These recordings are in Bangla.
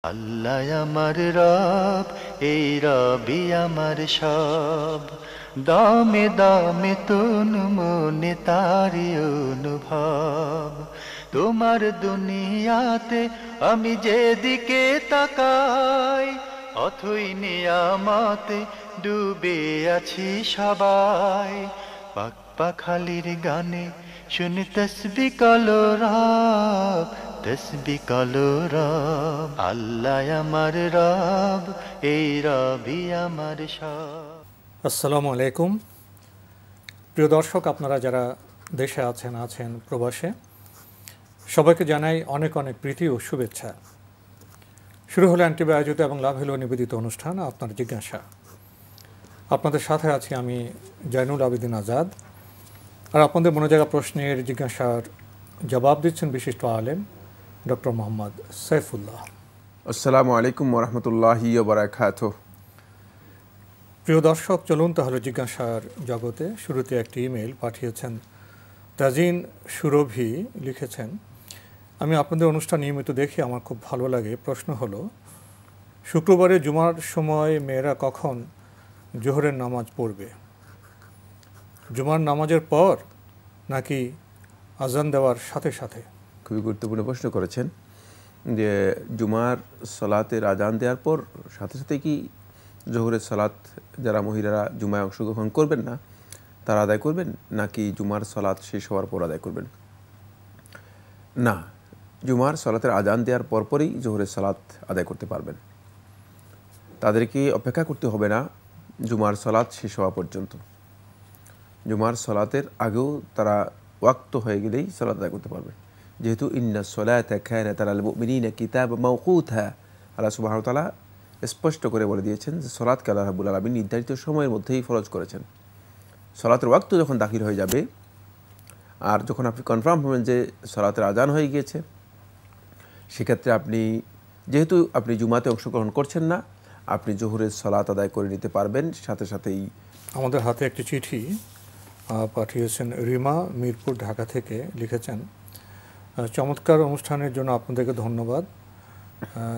আল্লাহ আমার রব, এই রবি আমার সব। দামে দামে তন মনে তারি অনুভব। তোমার দুনিয়াতে আমি যেদিকে তাকাই, অথই নিয়ামতে ডুবে আছি সবাই। পাক পাখালির গানে শুনি তসবি কলো রব, তসবি কলো রব। আল্লাহ আমার রব, এই রবি আমার সব। আসসালামু আলাইকুম। প্রিয় দর্শক, আপনারা যারা দেশে আছেন প্রবাসে, সবাইকে জানাই অনেক অনেক প্রীতি ও শুভেচ্ছা। শুরু হলো অ্যান্টিবা আয়োজিত এবং লাভ হলো নিবেদিত অনুষ্ঠান আপনার জিজ্ঞাসা। আপনাদের সাথে আছি আমি জয়নুল আবেদিন আজাদ। আর আপনাদের মনোজাগা প্রশ্নের জিজ্ঞাসার জবাব দিচ্ছেন বিশিষ্ট আলেম ডক্টর মোহাম্মদ সাইফুল্লাহ। আসসালামু আলাইকুম ওরহমতুল্লাহি ওয়া বারাকাতুহু। প্রিয় দর্শক, চলুন তাহলে জিজ্ঞাসার জগতে। শুরুতে একটি ইমেল পাঠিয়েছেন তাজিন সুরভি, লিখেছেন, আমি আপনাদের অনুষ্ঠান নিয়মিত দেখি, আমার খুব ভালো লাগে। প্রশ্ন হলো, শুক্রবারে জুমার সময় মেয়েরা কখন জোহরের নামাজ পড়বে? জুমার নামাজের পর নাকি আজান দেওয়ার সাথে সাথে? খুবই গুরুত্বপূর্ণ প্রশ্ন করেছেন যে জুমার সালাতের আজান দেওয়ার পর সাথে সাথে কি জোহরের সালাত যারা মহিলারা জুমায় অংশগ্রহণ করবেন না তারা আদায় করবেন, নাকি জুমার সালাত শেষ হওয়ার পর আদায় করবেন? না, জুমার সালাতের আজান দেওয়ার পরপরই জোহরের সালাত আদায় করতে পারবেন। তাদেরকে অপেক্ষা করতে হবে না জুমার সালাত শেষ হওয়া পর্যন্ত। জুমার সালাতের আগেও তারা ওয়াক্ত হয়ে গেলেই সালাত আদায় করতে পারবেন, যেহেতু ইন্না সলাতা কানাত আলাল মুমিনিনা কিতাবাম মাওকুতা। আল্লাহ সুবহানাহু ওয়া তাআলা স্পষ্ট করে বলে দিয়েছেন যে সালাতকে আল্লাহ রাব্বুল আলামিন নির্ধারিত সময়ের মধ্যেই ফরজ করেছেন। সালাতের ওয়াক্ত যখন দাখিল হয়ে যাবে আর যখন আপনি কনফার্ম হবেন যে সালাতের আজান হয়ে গিয়েছে, সেক্ষেত্রে আপনি যেহেতু আপনি জুমাতে অংশগ্রহণ করছেন না, আপনি জোহরের সালাত আদায় করে নিতে পারবেন সাথে সাথেই। আমাদের হাতে একটি চিঠি পাঠিয়েছেন রিমা, মিরপুর, ঢাকা থেকে, লিখেছেন, চমৎকার অনুষ্ঠানের জন্য আপনাদেরকে ধন্যবাদ।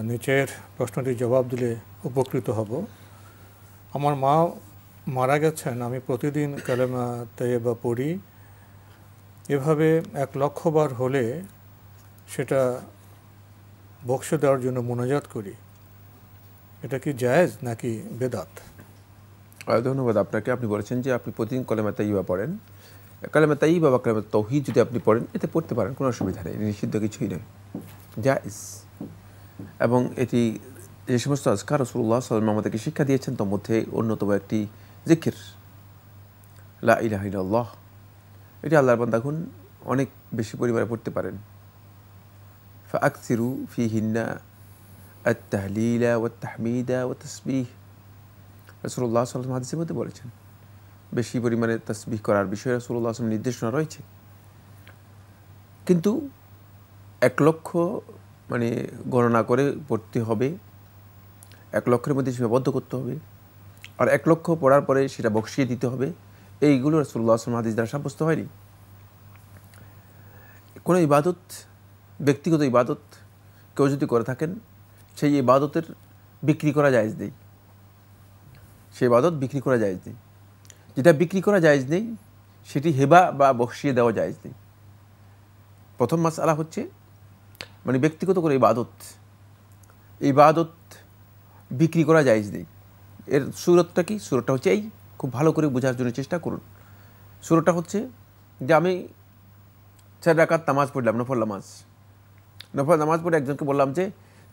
নিচের প্রশ্নটির জবাব দিলে উপকৃত হব। আমার মা মারা গেছেন, আমি প্রতিদিন কালেমা তাইয়্যিবা পড়ি। এভাবে 1,00,000 বার হলে সেটা বক্স দেওয়ার জন্য মুনাজাত করি। এটা কি জায়েজ নাকি বেদাত? ধন্যবাদ আপনাকে। আপনি বলেছেন যে আপনি প্রতিদিন কালেমা তাইয়্যিবা পড়েন। কালেমা তাইয়্যিবা বা কালেমা তাওহীদ যদি আপনি পড়েন, এতে পড়তে পারেন, কোনো অসুবিধা নেই, নিষিদ্ধ কিছুই নয়, জায়েজ। এবং এটি যে সমস্ত আজকার রাসূলুল্লাহ সাল্লাল্লাহু আলাইহি ওয়াসাল্লাম আমাদেরকে শিক্ষা দিয়েছেন তার মধ্যে অন্যতম একটি জিকির লা ইলাহা ইল্লাল্লাহ। এটি আল্লাহর বান্দাগণ অনেক বেশি পরিমাণে পড়তে পারেন। ফাআকসিরু ফিহিন্না আত-তাহলিলা ওয়াত-তাহমিদা ওয়াত-তাসবিহ। রাসূলুল্লাহ সাল্লাল্লাহু আলাইহি ওয়াসাল্লাম হাদিসের মধ্যে বলেছেন বেশি পরিমাণে তাসবিহ করার বিষয়ে রাসূলুল্লাহ সাল্লাল্লাহু আলাইহি ওয়াসাল্লাম নির্দেশনা রয়েছে। কিন্তু 1,00,000 মানে গণনা করে পড়তে হবে, 1,00,000-এর মধ্যে সীমাবদ্ধ করতে হবে, আর 1,00,000 পড়ার পরে সেটা বকশিয়ে দিতে হবে, এইগুলো রাসূলুল্লাহ সাল্লাল্লাহু আলাইহি ওয়াসাল্লাম হাদিস দ্বারা সাব্যস্ত হয়নি। কোনো ইবাদত, ব্যক্তিগত ইবাদত কেউ যদি করে থাকেন, সেই ইবাদতের বিক্রি করা জায়েজ নেই। সেই ইবাদত বিক্রি করা জায়েজ নেই। যেটা বিক্রি করা জায়েজ নেই সেটি হেবা বা বকশিয়ে দেওয়া জায়েজ নেই। প্রথম মাসআলা হচ্ছে মানে ব্যক্তিগত করে ইবাদত বিক্রি করা জায়েজ নেই। এর সূরতটা কি? সূরতটা হচ্ছে এই, খুব ভালো করে বোঝার জন্য চেষ্টা করুন। সূরতটা হচ্ছে যে আমি 4 রাকাত নামাজ পড়লাম, নফল নামাজ পড়ে একজনকে বললাম যে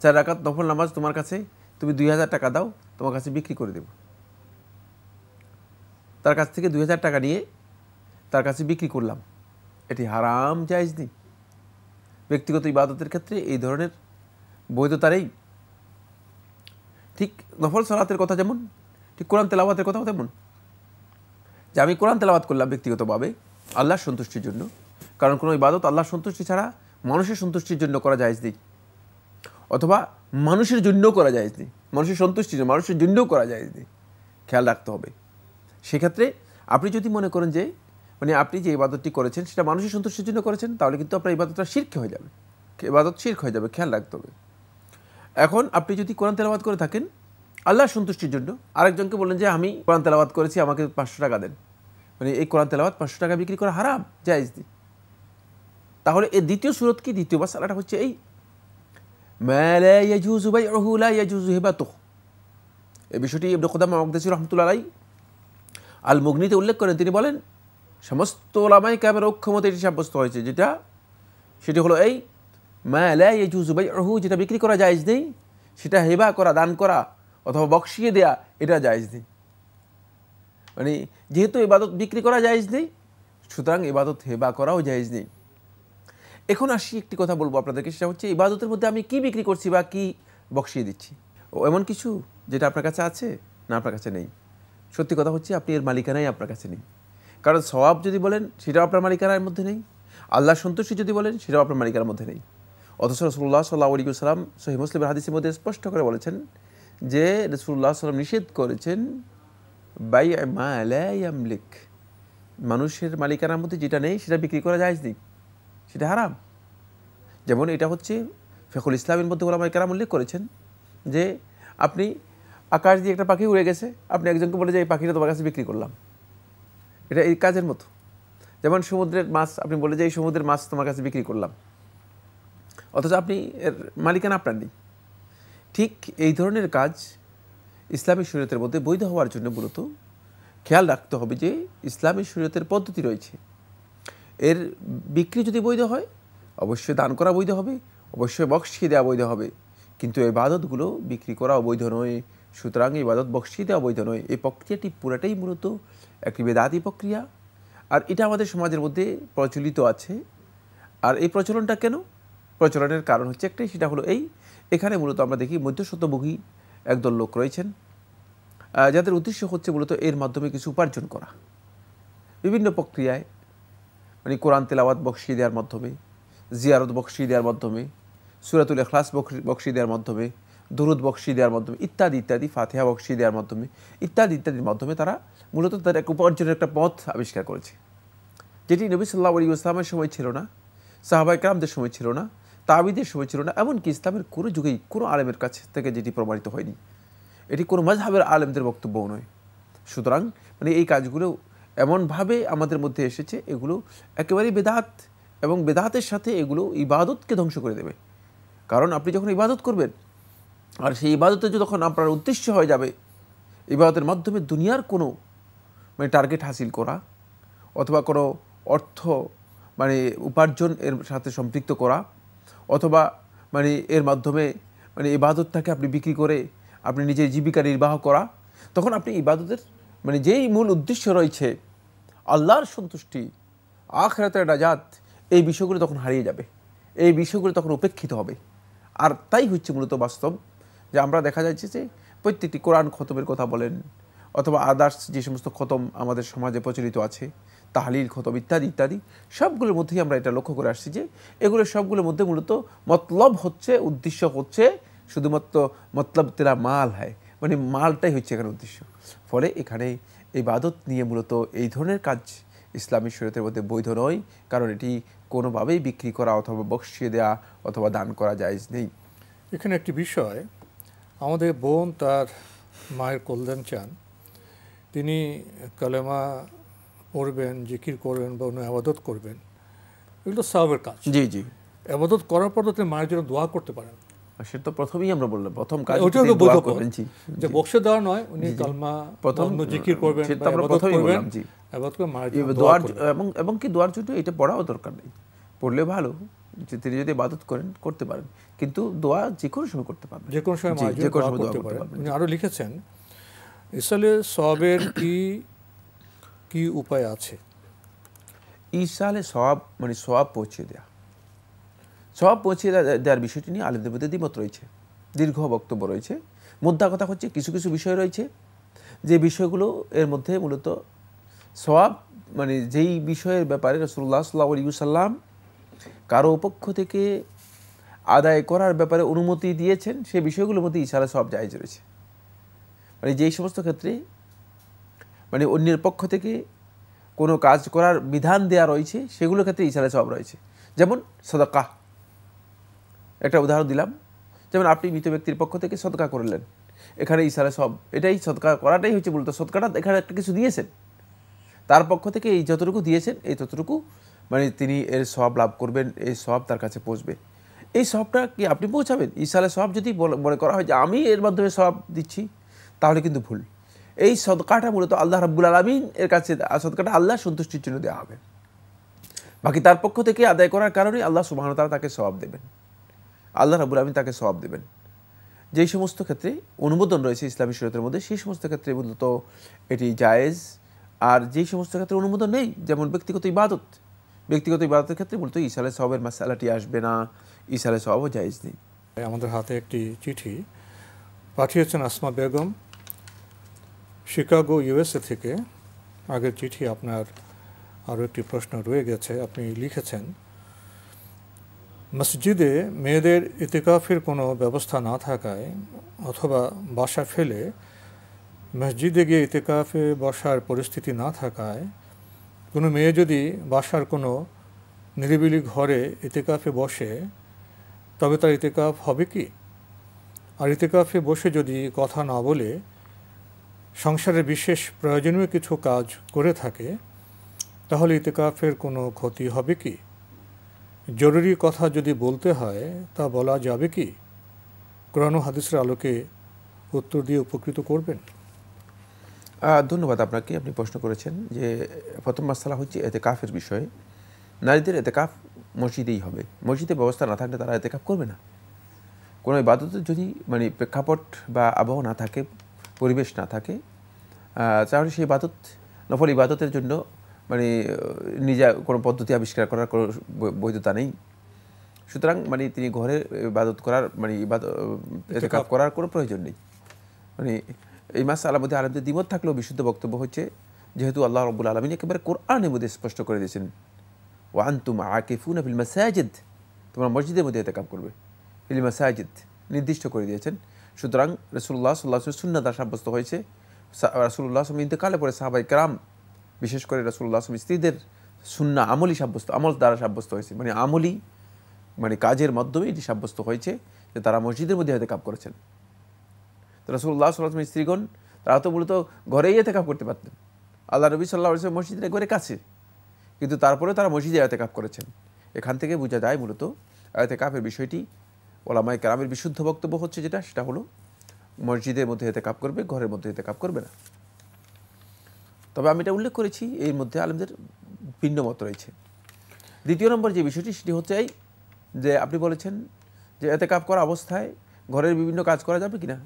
4 রাকাত নফল নামাজ তোমার কাছে, তুমি 2,000 টাকা দাও, তোমার কাছে বিক্রি করে দেব। তার কাছ থেকে 2,000 টাকা নিয়ে তার কাছে বিক্রি করলাম, এটি হারাম, জায়েজ নেই। ব্যক্তিগত ইবাদতের ক্ষেত্রে এই ধরনের বৈধতা নেই। ঠিক নফল সালাতের কথা যেমন, ঠিক কোরআন তেলাওয়াতের কথাও তেমন। যে আমি কোরআন তেলাওয়াত করলাম ব্যক্তিগতভাবে আল্লাহর সন্তুষ্টির জন্য, কারণ কোনো ইবাদত আল্লাহর সন্তুষ্টি ছাড়া মানুষের সন্তুষ্টির জন্য করা জায়েজ নেই, অথবা মানুষের জন্যও করা জায়েজ নেই। মানুষের সন্তুষ্টির জন্য, মানুষের জন্যও করা জায়েজ নেই, খেয়াল রাখতে হবে। সেক্ষেত্রে আপনি যদি মনে করেন যে মানে আপনি যে ইবাদতটি করেছেন সেটা মানুষের সন্তুষ্টির জন্য করেছেন, তাহলে কিন্তু আপনার ইবাদতটা শিরক হয়ে যাবে, ইবাদত শিরক হয়ে যাবে, খেয়াল রাখতে হবে। এখন আপনি যদি কোরআন তেলাওয়াত করে থাকেন আল্লাহর সন্তুষ্টির জন্য, আরেকজনকে বললেন যে আমি কোরআন তেলাওয়াত করেছি, আমাকে 500 টাকা দেন, মানে এই কোরআন তেলাওয়াত 500 টাকা বিক্রি করা হারাম, জায়েজ নেই। তাহলে এর দ্বিতীয় সূরত কি? দ্বিতীয় মাসআলাটা হচ্ছে এই মা লা ইয়াজুযু বাইউহু লা ইয়াজুযু হিবাতুহু। এই বিষয়টি ইবনে কুদামা মাকদসি রাহমাতুল্লাহ আলাইহি আল মুগনিতে উল্লেখ করেন। তিনি বলেন সমস্ত উলামায়ে কেরামের ঐক্যমতে এটি সাব্যস্ত হয়েছে, সেটি হলো এই মা লা ইয়াজুযু বাইউহু, যেটা বিক্রি করা জায়েজ নেই, সেটা হেবা করা, দান করা অথবা বকশিয়ে দেয়া, এটা জায়েজ নেই। মানে যেহেতু ইবাদত বিক্রি করা জায়েজ নেই, সুতরাং ইবাদত হেবা করাও জায়েজ নেই। এখন আসি একটি কথা বলবো আপনাদেরকে, সেটা হচ্ছে ইবাদতের মধ্যে আমি কি বিক্রি করছি বা কি বকশিয়ে দিচ্ছি, ও এমন কিছু যেটা আপনার কাছে আছে না আপনার কাছে নেই। সত্যি কথা হচ্ছে আপনি এর মালিকানাই আপনার কাছে নেই। কারণ সওয়াব যদি বলেন সেটাও আপনার মালিকানার মধ্যে নেই, আল্লাহর সন্তুষ্টি যদি বলেন সেটাও আপনার মালিকানার মধ্যে নেই। অথচ রাসূলুল্লাহ সাল্লাল্লাহু আলাইহি ওয়াসাল্লাম সহিহ মুসলিমের হাদিসের মধ্যে স্পষ্ট করে বলেছেন যে রাসূলুল্লাহ সাল্লাল্লাহু নিষেধ করেছেন বাই মা লা ইয়ামলিক, মানুষের মালিকানার মধ্যে যেটা নেই সেটা বিক্রি করা জায়েজ নেই, সেটা হারাম। যেমন এটা হচ্ছে ফিকহুল ইসলামের মধ্যে উলামায়ে কেরাম উল্লেখ করেছেন যে আপনি আকাশ দিয়ে একটা পাখি উড়ে গেছে, আপনি একজনকে বলে যে এই পাখিটা তোমার কাছে বিক্রি করলাম, এটা এই কাজের মতো। যেমন সমুদ্রের মাছ, আপনি বলে যে এই সমুদ্রের মাছ তোমার কাছে বিক্রি করলাম, অথচ আপনি এর মালিকানা আপনার নেই। ঠিক এই ধরনের কাজ ইসলামী শরীয়তের মধ্যে বৈধ হওয়ার জন্য মূলত খেয়াল রাখতে হবে যে ইসলামী শরীয়তের পদ্ধতি রয়েছে। এর বিক্রি যদি বৈধ হয় অবশ্যই দান করা বৈধ হবে, অবশ্যই বকশিয়ে দেওয়া বৈধ হবে, কিন্তু এই ইবাদতগুলো বিক্রি করা অবৈধ নয়। সুতরাং এই ইবাদত বকশিয়ে দেওয়া বৈধ নয়। এই প্রক্রিয়াটি পুরাটাই মূলত একটি বেদাতি প্রক্রিয়া, আর এটা আমাদের সমাজের মধ্যে প্রচলিত আছে। আর এই প্রচলনটা কেন? প্রচলনের কারণ হচ্ছে একটাই, সেটা হলো এখানে মূলত আমরা দেখি মধ্যস্বত্বভোগী একদল লোক রয়েছেন যাদের উদ্দেশ্য হচ্ছে মূলত এর মাধ্যমে কিছু উপার্জন করা বিভিন্ন প্রক্রিয়ায়, মানে কোরআন তেলাওয়াত বকশিয়ে দেওয়ার মাধ্যমে, জিয়ারত বকশিয়ে দেওয়ার মাধ্যমে, সূরাতুল ইখলাস বকশিয়ে দেওয়ার মাধ্যমে, দুরুদ বকশিয়ে দেওয়ার মাধ্যমে ইত্যাদি ইত্যাদি, ফাতিহা বকশিয়ে দেওয়ার মাধ্যমে ইত্যাদি ইত্যাদির মাধ্যমে তারা মূলত তাদের এক উপার্জনের একটা পথ আবিষ্কার করেছে, যেটি নবী সাল্লাল্লাহু আলাইহি ওয়াসাল্লামের সময় ছিল না, সাহাবায়ে কেরামদের সময় ছিল না, তাবিদের সময় ছিল না, এমনকি ইসলামের কোনো যুগেই কোনো আলেমের কাছ থেকে যেটি প্রমাণিত হয়নি। এটি কোনো মাযহাবের আলেমদের বক্তব্যও নয়। সুতরাং মানে এই কাজগুলো এমনভাবে আমাদের মধ্যে এসেছে, এগুলো একেবারেই বেদাত, এবং বেদাতের সাথে এগুলো ইবাদতকে ধ্বংস করে দেবে। কারণ আপনি যখন ইবাদত করবেন আর সেই ইবাদতে যখন আপনার উদ্দেশ্য হয়ে যাবে ইবাদতের মাধ্যমে দুনিয়ার কোনো মানে টার্গেট হাসিল করা অথবা কোনো অর্থ মানে উপার্জন এর সাথে সম্পৃক্ত করা, অথবা মানে এর মাধ্যমে মানে ইবাদতটাকে আপনি বিক্রি করে আপনি নিজের জীবিকা নির্বাহ করা, তখন আপনি ইবাদতের মানে যেই মূল উদ্দেশ্য রয়েছে আল্লাহর সন্তুষ্টি, আখিরাতের নাজাত, এই বিষয়গুলো তখন হারিয়ে যাবে, এই বিষয়গুলো তখন উপেক্ষিত হবে। আর তাই হচ্ছে মূলত বাস্তব যে আমরা দেখা যাচ্ছে যে প্রত্যেকটি কোরআন খতমের কথা বলেন অথবা আদার্স যে সমস্ত খতম আমাদের সমাজে প্রচলিত আছে, তাহলিল খতম ইত্যাদি ইত্যাদি, সবগুলোর মধ্যেই আমরা এটা লক্ষ্য করে আসছি যে এগুলো সবগুলোর মধ্যে মূলত মতলব হচ্ছে, উদ্দেশ্য হচ্ছে শুধুমাত্র মতলব তেরা মাল হয়, মানে মালটাই হচ্ছে এখানে উদ্দেশ্য। ফলে এখানে ইবাদত নিয়ে মূলত এই ধরনের কাজ ইসলামী শরীয়তের মধ্যে বৈধ নয়, কারণ এটি কোনোভাবেই বিক্রি করা অথবা বকশিয়ে দেওয়া অথবা দান করা জায়েজ নেই। এখানে একটি বিষয়, আমাদের বোন তার মায়ের কল্যাণ চান, তিনি কালেমা পড়বেন, জিকির করবেন বা অন্য আবাদত করবেন, এগুলো সওয়াবের কাজ। জি জি, আবাদত করার পর তিনি মায়ের জন্য দোয়া করতে পারেন। সেটা তো প্রথমেই আমরা বললাম, প্রথম কাজ দোয়া করবেন, যে বকশে দেওয়া নয়, উনি কালমা প্রথম জিকির করবেন, সেটা আমরা প্রথমেই বললাম। জি, আবাদত করে মায়ের জন্য দোয়ার এবং কি দোয়ার জন্য এটা পড়াও দরকার নেই, পড়লে ভালো, যে তিনি যদি ইবাদত করেন করতে পারেন, কিন্তু দোয়া যে কোনো সময় করতে পারবেন, যে কোনো সময় মায়ের জন্য দোয়া করতে পারেন। উনি আরো লিখেছেন ইসালে সওয়াবের কি উপায় আছে? ইসালে সওয়াব মানে সওয়াব পৌঁছে দেয়া, সওয়াব পৌঁছে দেওয়ার বিষয়টি নিয়ে আলেমদের মধ্যে দ্বিমত রয়েছে, দীর্ঘ বক্তব্য রয়েছে। মুদ্রা কথা হচ্ছে কিছু কিছু বিষয় রয়েছে যে বিষয়গুলো এর মধ্যে মূলত সওয়াব মানে যেই বিষয়ের ব্যাপারে রাসূলুল্লাহ সাল্লাল্লাহু আলাইহি ওয়াসাল্লাম কারো পক্ষ থেকে আদায় করার ব্যাপারে অনুমতি দিয়েছেন, সেই বিষয়গুলোর মধ্যে ইসালে সওয়াব জায়েজ রয়েছে। মানে যেই সমস্ত ক্ষেত্রে মানে অন্যের পক্ষ থেকে কোনো কাজ করার বিধান দেওয়া রয়েছে সেগুলোর ক্ষেত্রে ইসালে সওয়াব রয়েছে। যেমন সাদাকা, একটা উদাহরণ দিলাম, যে যেমন আপনি মৃত ব্যক্তির পক্ষ থেকে সদকা করলেন, এখানে ইসালে সব, এটাই সদকা করাটাই হচ্ছে মূলত সদকাটা, এখানে একটা কিছু দিয়েছেন, তার পক্ষ থেকে এই যতটুকু দিয়েছেন এই ততটুকু মানে তিনি এর সব লাভ করবেন, এই সব তার কাছে পৌঁছবে। এই সবটা কি আপনি পৌঁছাবেন? ইসালে সব যদি মনে করা হয় যে আমি এর মাধ্যমে সব দিচ্ছি, তাহলে কিন্তু ভুল। এই সদকাটা মূলত আল্লাহ রাব্বুল আলামিন এর কাছে, সদকাটা আল্লাহ সন্তুষ্টির জন্য দেওয়া হবে, বাকি তার পক্ষ থেকে আদায় করার কারণে আল্লাহ সুবহানাহু ওয়া তাআলা তাকে সওয়াব দেবেন, আল্লাহ রাব্বুল আলামিন তাকে সওয়াব দেবেন। যেই সমস্ত ক্ষেত্রে অনুমোদন রয়েছে ইসলামী শরীয়তের মধ্যে সেই সমস্ত ক্ষেত্রে মূলত এটি জায়েজ, আর যেই সমস্ত ক্ষেত্রে অনুমোদন নেই, যেমন ব্যক্তিগত ইবাদতের ক্ষেত্রে মূলত ইসালে সওয়াবের মাসআলাটি আসবে না, ইসালে সওয়াবও জায়েজ নেই। আমাদের হাতে একটি চিঠি পাঠিয়েছেন আসমা বেগম, শিকাগো ইউএসএ থেকে। আগের চিঠি আপনার আরও একটি প্রশ্ন রয়ে গেছে। আপনি লিখেছেন, মসজিদে মেয়েদের ইতিকাফের কোনো ব্যবস্থা না থাকায় অথবা বাসা ফেলে মসজিদে গিয়ে ইতিকাফে বসার পরিস্থিতি না থাকায় কোনো মেয়ে যদি বাসার কোনো নিরিবিলি ঘরে ইতিকাফে বসে তবে তার ইতিকাফ হবে কি? আর ইতিকাফে বসে যদি কথা না বলে সংসারে বিশেষ প্রয়োজনীয় কিছু কাজ করে থাকে তাহলে ইতিকাফের কোনো ক্ষতি হবে কি? জরুরি কথা যদি বলতে হয় তা বলা যাবে কি? কোরআন ও হাদিসের আলোকে উত্তর দিয়ে উপকৃত করবেন। ধন্যবাদ আপনাকে, আপনি প্রশ্ন করেছেন যে প্রথম মাসআলা হচ্ছে এতেকাফের বিষয়ে। নারীদের এতেকাফ মসজিদেই হবে, মসজিদে ব্যবস্থা না থাকলে তারা এতেকাফ করবে না। কোনো ইবাদতের যদি মানে প্রেক্ষাপট বা আবহাওয়া না থাকে, পরিবেশ না থাকে, তাহলে সেই ইবাদত, নফল ইবাদতের জন্য মানে নিজে কোনো পদ্ধতি আবিষ্কার করার কোনো বৈধতা নেই। সুতরাং মানে তিনি ঘরে ইবাদত করার মানে এতেকাফ করার কোনো প্রয়োজন নেই। মানে এই মাসআলার মধ্যে আলেমদের দ্বিমত থাকলেও বিশুদ্ধ বক্তব্য হচ্ছে, যেহেতু আল্লাহ রাব্বুল আলামিন একেবারে কোরআনের মধ্যে স্পষ্ট করে দিয়েছেন, ওয়া আনতুম আকিফুনা ফিল মাসাজিদ, তোমরা মসজিদের মধ্যে ইতিকাফ করবে, ফিল মাসাজিদ নির্দিষ্ট করে দিয়েছেন। সুতরাং রাসূলুল্লাহ সাল্লাল্লাহু আলাইহি ওয়াসাল্লাম সুন্নাহ দ্বারা সাব্যস্ত হয়েছে। রাসূলুল্লাহ সাল্লাল্লাহু আলাইহি ওয়াসাল্লাম ইন্তেকালের পরে সাহাবায়ে কেরাম, বিশেষ করে রাসূলুল্লাহ সাল্লাল্লাহু আলাইহি ওয়াসাল্লাম স্ত্রীদের সুন্নাহ আমল দ্বারা সাব্যস্ত হয়েছে, মানে আমলি মানে কাজের মাধ্যমে এটি সাব্যস্ত হয়েছে যে তারা মসজিদের মধ্যে ইতিকাফ করেছেন। তো রাসূলুল্লাহ সাল্লাল্লাহু আলাইহি ওয়াসাল্লাম স্ত্রীগণ তারা তো মূলত ঘরেই ইতিকাফ করতে পারতেন, আল্লাহ নবী সাল্লাল্লাহু আলাইহি ওয়াসাল্লাম মসজিদের একবারে কাছে, কিন্তু তারপরে তারা মসজিদে ইতিকাফ করেছেন। এখান থেকে বোঝা যায় মূলত ইতিকাফের বিষয়টি ওলামায়ে কেরামের বিশুদ্ধ বক্তব্য হচ্ছে যেটা, সেটা হলো মসজিদের মধ্যে ইতিকাফ করবে, ঘরের মধ্যে ইতিকাফ করবে না। তবে আমি এটা উল্লেখ করেছি এর মধ্যে আলেমদের ভিন্ন মত রয়েছে। দ্বিতীয় নম্বর যে বিষয়টি সেটি হচ্ছে এই যে আপনি বলেছেন যে ইতিকাফ করা অবস্থায় ঘরের বিভিন্ন কাজ করা যাবে কিনা।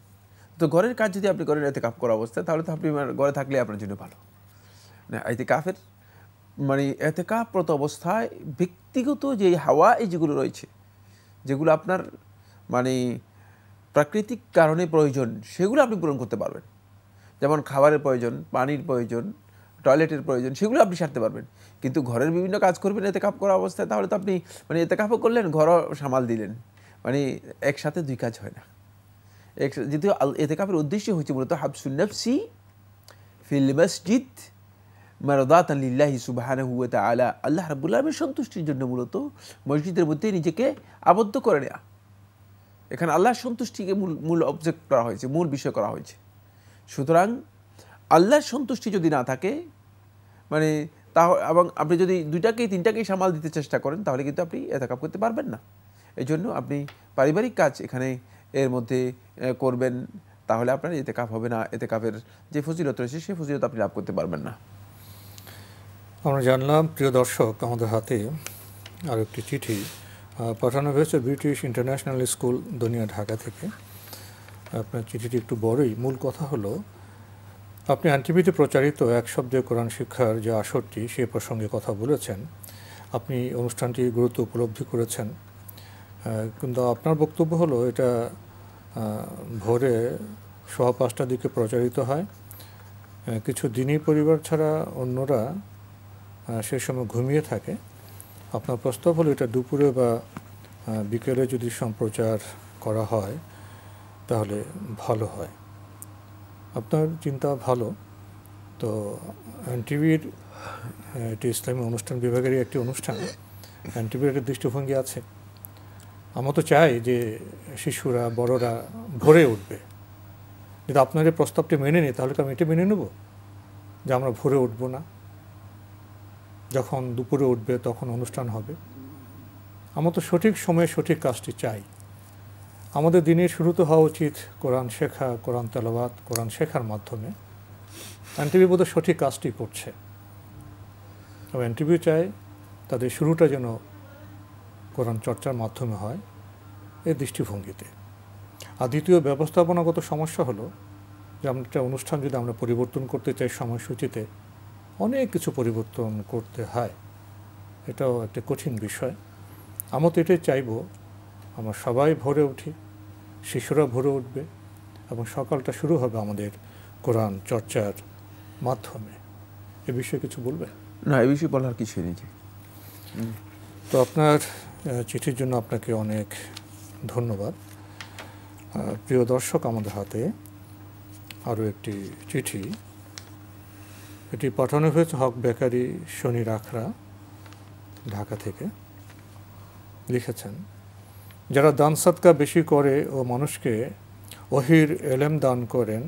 তো ঘরের কাজ যদি আপনি করেন ইতিকাফ করা অবস্থায়, তাহলে তো আপনি ঘরে থাকলে আপনার জন্য ভালো না। ইতিকাফের মানে ইতিকাফরত অবস্থায় ব্যক্তিগত যে হাওয়া এই যেগুলো রয়েছে, যেগুলো আপনার মানে প্রাকৃতিক কারণে প্রয়োজন, সেগুলো আপনি পূরণ করতে পারবেন। যেমন খাবারের প্রয়োজন, পানির প্রয়োজন, টয়লেটের প্রয়োজন, সেগুলো আপনি সারতে পারবেন। কিন্তু ঘরের বিভিন্ন কাজ করবেন ইতিকাফ করা অবস্থায়, তাহলে তো আপনি মানে ইতিকাফও করলেন, ঘরও সামাল দিলেন, মানে একসাথে দুই কাজ হয় না। যদিও ইতিকাফের উদ্দেশ্য হচ্ছে মূলত হাবসুন নাফসি ফিল মসজিদ মারদাতান লিল্লাহি সুবহানাহু ওয়া তাআলা, আল্লাহ রাব্বুল আলামিনের সন্তুষ্টির জন্য মূলত মসজিদের মধ্যে নিজেকে আবদ্ধ করে নেওয়া। এখানে আল্লাহর সন্তুষ্টিকে মূল অবজেক্ট করা হয়েছে, মূল বিষয় করা হয়েছে। সুতরাং আল্লাহর সন্তুষ্টি যদি না থাকে মানে এবং আপনি যদি দুইটাকেই তিনটাকেই সামাল দিতে চেষ্টা করেন, তাহলে কিন্তু আপনি ইতিকাফ করতে পারবেন না। এই জন্য আপনি পারিবারিক কাজ এখানে এর মধ্যে করবেন, তাহলে আপনার ইতিকাফ হবে না। ইতিকাফের যে ফজিলত রয়েছে সেই ফজিলত আপনি লাভ করতে পারবেন না। আমরা জানলাম, প্রিয় দর্শক, আমাদের হাতে আরও একটি চিঠি পাঠানো হয়েছে ব্রিটিশ ইন্টারন্যাশনাল স্কুল দুনিয়া, ঢাকা থেকে। আপনার চিঠিটি একটু বড়ই। মূল কথা হলো, আপনি এনটিভিতে প্রচারিত এক শব্দে কোরআন শিক্ষার যে আসরটি সে প্রসঙ্গে কথা বলেছেন। আপনি অনুষ্ঠানটি গুরুত্ব উপলব্ধি করেছেন, কিন্তু আপনার বক্তব্য হলো এটা ভোরে 5:15টার দিকে প্রচারিত হয়। কিছু দিনী পরিবার ছাড়া অন্যরা সে সময় ঘুমিয়ে থাকে। আপনার প্রস্তাব হলো এটা দুপুরে বা বিকেলে যদি সম্প্রচার করা হয় তাহলে ভালো হয়। আপনার চিন্তা ভালো। তো এনটিভির এটি ইসলামী অনুষ্ঠান বিভাগেরই একটি অনুষ্ঠান, এনটিভির একটা দৃষ্টিভঙ্গি আছে। আমরা তো চাই যে শিশুরা বড়রা ভোরে উঠবে। যদি আপনার এই প্রস্তাবটি মেনে নিই তাহলে তো আমি এটা মেনে নেব যে আমরা ভোরে উঠবো না, যখন দুপুরে উঠবে তখন অনুষ্ঠান হবে। আমরা তো সঠিক সময়ে সঠিক কাজটি চাই। আমাদের দিনের শুরুতে হওয়া উচিত কোরআন শেখা, কোরআন তেলাওয়াত, কোরআন শেখার মাধ্যমে। এনটিভি বোধহয় সঠিক কাজটি করছে এবং এনটিভি চায় তাদের শুরুটা যেন কোরআন চর্চার মাধ্যমে হয়, এই দৃষ্টিভঙ্গিতে। আর দ্বিতীয় ব্যবস্থাপনাগত সমস্যা হলো যে আমরা একটা অনুষ্ঠান যদি আমরা পরিবর্তন করতে চাই সময়সূচিতে, অনেক কিছু পরিবর্তন করতে হয়। এটাও একটা কঠিন বিষয়। আমরা তো এটাই চাইব আমরা সবাই ভোরে উঠি, শিশুরা ভোরে উঠবে এবং সকালটা শুরু হবে আমাদের কোরআন চর্চার মাধ্যমে। এ বিষয়ে কিছু বলবেন? না, এই বিষয়ে বলার কিছুই নেই। তো আপনার চিঠির জন্য আপনাকে অনেক ধন্যবাদ। প্রিয় দর্শক, আমাদের হাতে আরও একটি চিঠি। এটি পাঠানো হয়েছে হক বেকারি, শনি রাখরা, ঢাকা থেকে। লিখেছেন, যারা দান সদকা বেশি করে ও মানুষকে ওহির এলেম দান করেন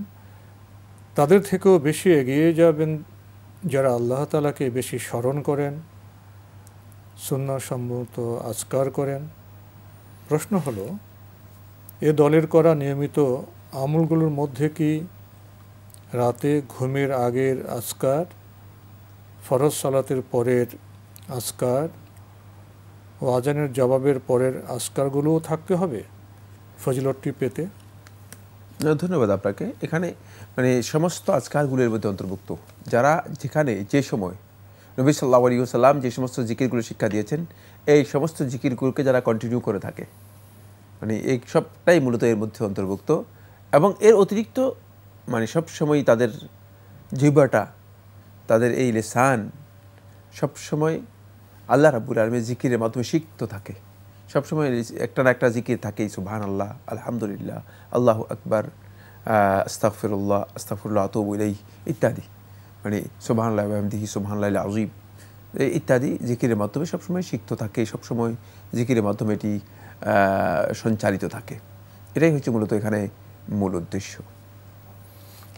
তাদের থেকেও বেশি এগিয়ে যাবেন যারা আল্লাহ তাআলাকে বেশি স্মরণ করেন, সুন্নাহসম্মত আজকার করেন। প্রশ্ন হলো, এ দলের করা নিয়মিত আমলগুলোর মধ্যে কি রাতে ঘুমের আগের আজকার, ফরজ সালাতের পরের আজকার ও আজানের জবাবের পরের আজকারগুলোও থাকতে হবে ফজিলতটি পেতে? ধন্যবাদ আপনাকে। এখানে মানে সমস্ত আজকারগুলোর মধ্যে অন্তর্ভুক্ত, যারা যেখানে যে সময় নবী সাল্লাল্লাহু আলাইহি ওয়াসাল্লাম যে সমস্ত জিকিরগুলো শিক্ষা দিয়েছেন, এই সমস্ত জিকিরগুলোকে যারা কন্টিনিউ করে থাকে, মানে এই সবটাই মূলত এর মধ্যে অন্তর্ভুক্ত। এবং এর অতিরিক্ত মানে সবসময় তাদের জিহ্বাটা, তাদের এই লিসান সবসময় আল্লাহ রাব্বুল আলামিনের জিকিরের মাধ্যমে সিক্ত থাকে। সবসময় একটা না একটা জিকির থাকেই, সুবহানাল্লাহ, আলহামদুলিল্লাহ, আল্লাহু আকবার, আস্তাগফিরুল্লাহ, আস্তাগফিরুল্লাহ আতুবু ইলাইহি ইত্যাদি। মানে সুবহানাল্লাহি ওয়া বিহামদিহি সুবহানাল্লাহিল আযীম ইত্যাদি জিকিরের মাধ্যমে সবসময় সিক্ত থাকে, সবসময় জিকিরের মাধ্যমে এটি সঞ্চালিত থাকে। এটাই হচ্ছে মূলত এখানে মূল উদ্দেশ্য।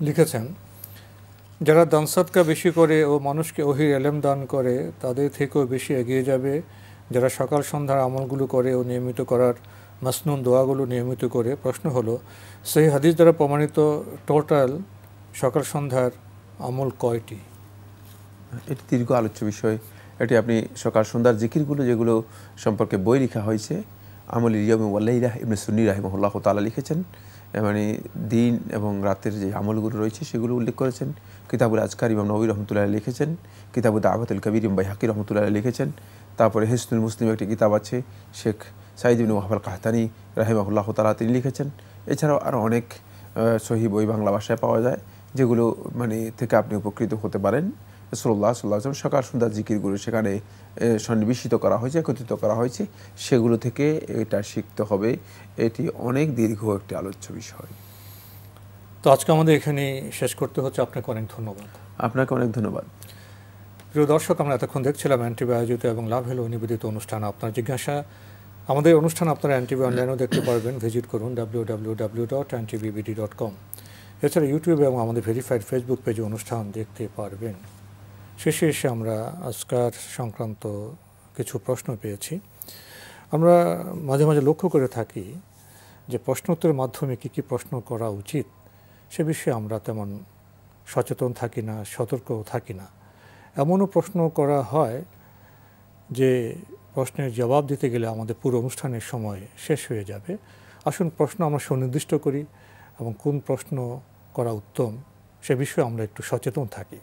লিখেছেন, যারা দান সদকা বেশি করে ও মানুষকে ওহির এলেম দান করে তাদের থেকেও বেশি এগিয়ে যাবে যারা সকাল সন্ধ্যার আমলগুলো করে ও নিয়মিত করার মাসনুন দোয়াগুলো নিয়মিত করে। প্রশ্ন হলো, সেই হাদিস দ্বারা প্রমাণিত টোটাল সকাল সন্ধ্যার আমল কয়টি? এটি দীর্ঘ আলোচ্য বিষয়। এটি আপনি সকাল সন্ধ্যার জিকিরগুলো যেগুলো সম্পর্কে বই লেখা হয়েছে, আমল ইয়াউমি ওয়াল লাইলা ইবনে সুন্নি রাহিমাহুল্লাহ তাআলা লিখেছেন। মানে দিন এবং রাতের যে আমলগুলো রয়েছে সেগুলো উল্লেখ করেছেন। কিতাবুল আজকার ইমাম নবী রহমতুল্লাহ লিখেছেন, কিতাবুদ দাওয়াতুল কবির ইমাম বাইহাকি রহমতুল্লাহ লিখেছেন। তারপরে হিসনুল মুসলিম একটি কিতাব আছে, শেখ সাঈদ ইবনে ওয়াহাব আল কাহতানি রাহিমাহুল্লাহ তাআলা তিনি লিখেছেন। এছাড়াও আরও অনেক সহিহ বই বাংলা ভাষায় পাওয়া যায়, যেগুলো মানে থেকে আপনি উপকৃত হতে পারেন। রাসূলুল্লাহ সাল্লাল্লাহু আলাইহি ওয়াসাল্লাম সকাল সন্ধ্যার জিকিরগুলো সেখানে সন্নিবেশিত করা হয়েছে, একত্রিত করা হয়েছে, সেগুলো থেকে এটা শিখতে হবে। এটি অনেক দীর্ঘ একটি আলোচ্য বিষয়। তো আজকে আমাদের এখানে শেষ করতে হচ্ছে। আপনাকে অনেক ধন্যবাদ। আপনাকে অনেক ধন্যবাদ। প্রিয় দর্শক, আমরা এতক্ষণ দেখছিলাম এনটিভি আয়োজিত এবং লাভ হলো নিবেদিত অনুষ্ঠান আপনার জিজ্ঞাসা। আমাদের অনুষ্ঠান আপনারা এনটিভি অনলাইনেও দেখতে পারবেন। ভিজিট করুন www.ntvbd.com। এছাড়া ইউটিউবে এবং আমাদের ভেরিফাইড ফেসবুক পেজে অনুষ্ঠান দেখতে পারবেন। শেষে এসে আমরা আজকার সংক্রান্ত কিছু প্রশ্ন পেয়েছি। আমরা মাঝে মাঝে লক্ষ্য করে থাকি যে প্রশ্নোত্তরের মাধ্যমে কী কী প্রশ্ন করা উচিত সে বিষয়ে আমরা তেমন সচেতন থাকি না, সতর্কও থাকি না। এমনও প্রশ্ন করা হয় যে প্রশ্নের জবাব দিতে গেলে আমাদের পুরো অনুষ্ঠানের সময় শেষ হয়ে যাবে। আসুন প্রশ্ন আমরা সুনির্দিষ্ট করি এবং কোন প্রশ্ন করা উত্তম সে বিষয়ে আমরা একটু সচেতন থাকি।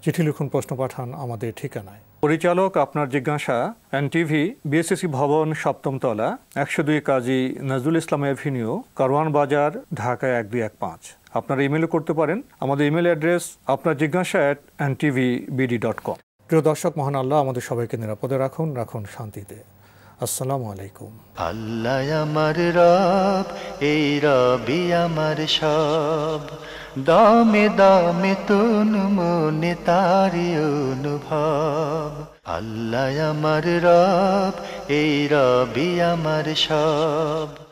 চিঠি লিখুন, প্রশ্ন পাঠান আমাদের ঠিকানায়। পরিচালক আপনার জিজ্ঞাসা, এনটিভি, বিএসসি ভবন, 7ম তলা, 102 কাজী নজরুল ইসলাম এভিনিউ, কারওয়ান বাজার, ঢাকা 1215। আপনারা ইমেলও করতে পারেন। আমাদের ইমেল অ্যাড্রেস আপনার জিজ্ঞাসা @ntvbd.com। প্রিয় দর্শক, মহান আল্লাহ আমাদের সবাইকে নিরাপদে রাখুন, রাখুন শান্তিতে। আসসালামু আলাইকুম। আল্লাহ আমার রব, এই রবি আমার সব, দামে দামে তুন মনে তারি অনুভব। আল্লাহ আমার রব, এই রবি আমার সব।